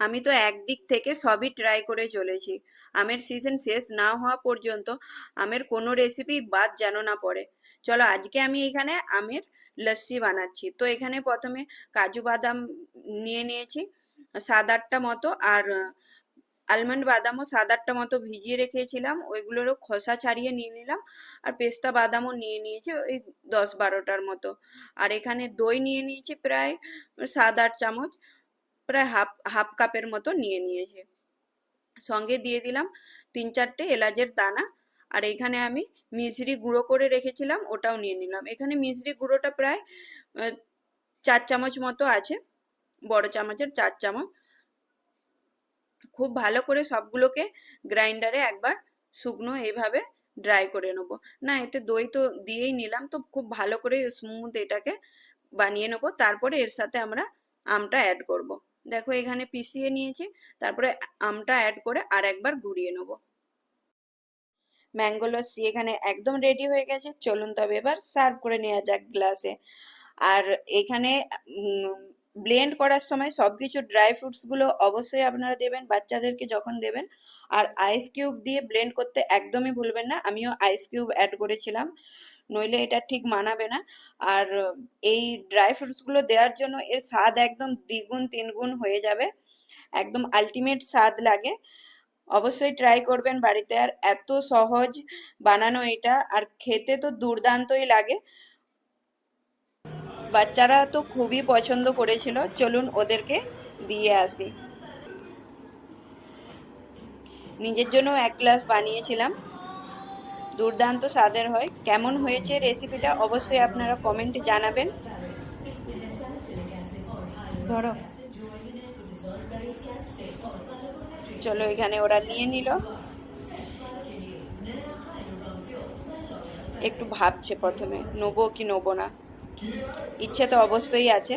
আমি তো একদিক থেকে সবই ট্রাই করে চলেছি। আমের সিজন শেষ না হওয়া পর্যন্ত আমের কোনো রেসিপি বাদ যেন না পড়ে। চলো আজকে আমি এখানে আমের লস্যি বানাচ্ছি। তো এখানে প্রথমে কাজু বাদাম নিয়ে নিয়েছি 7-8টা মতো, আর আলমন্ড বাদামও 7-8টা মতো ভিজিয়ে রেখেছিলাম, ওইগুলোরও খোসা ছাড়িয়ে নিয়ে নিলাম। আর পেস্তা বাদামও নিয়ে নিয়েছি ওই 10-12টার মতো। আর এখানে দই নিয়ে নিয়েছি প্রায় 7-8 চামচ, প্রায় হাফ হাফ কাপের মতো নিয়ে নিয়েছি। সঙ্গে দিয়ে দিলাম 3-4টে এলাচের দানা। আর এখানে আমি মিশ্রি গুঁড়ো করে রেখেছিলাম, ওটাও নিয়ে নিলাম। এখানে মিশ্রি গুঁড়োটা প্রায় 4 চামচ মতো আছে, বড় চামচের 4 চামচ। খুব ভালো করে সবগুলোকে গ্রাইন্ডারে একবার শুকনো এইভাবে ড্রাই করে নেব। না, এতে দই তো দিয়েই নিলাম, তো খুব ভালো করে স্মুথ এটাকে বানিয়ে নেব। তারপরে এর সাথে আমরা আমটা অ্যাড করব। দেখো এখানে পিষিয়ে নিয়েছি, তারপরে আমটা অ্যাড করে আর একবার ঘুরিয়ে নেব। ম্যাঙ্গো লস্যি এখানে একদম রেডি হয়ে গেছে। চলুন তবে এবার সার্ভ করে নেওয়া যাক গ্লাসে। আর এখানে ব্লেন্ড করার সময় সবকিছু ড্রাই ফ্রুটস গুলো অবশ্যই আপনারা দেবেন বাচ্চাদেরকে যখন দেবেন। আর আইস কিউব দিয়ে ব্লেন্ড করতে একদমই ভুলবেন না, আমিও আইস কিউব অ্যাড করেছিলাম, নইলে এটা ঠিক মানাবে না। আর এই ড্রাই ফ্রুটস গুলো দেওয়ার জন্য এর স্বাদ একদম দ্বিগুণ তিনগুণ হয়ে যাবে, একদম আলটিমেট স্বাদ লাগে। অবশ্যই ট্রাই করবেন বাড়িতে। আর এত সহজ বানানো এটা, আর খেতে তো দুর্দান্তই লাগে। বাচ্চারা তো খুবই পছন্দ করেছিল। চলুন ওদেরকে দিয়ে আসি। নিজের জন্য 1 গ্লাস বানিয়েছিলাম, দুর্দান্ত স্বাদের হয়। কেমন হয়েছে রেসিপিটা অবশ্যই আপনারা কমেন্টে জানাবেন। ধরো, চলো এখানে ওরা নিয়ে নিল, একটু ভাবছে প্রথমে নেবো কি নেবো না, ইচ্ছে তো অবশ্যই আছে।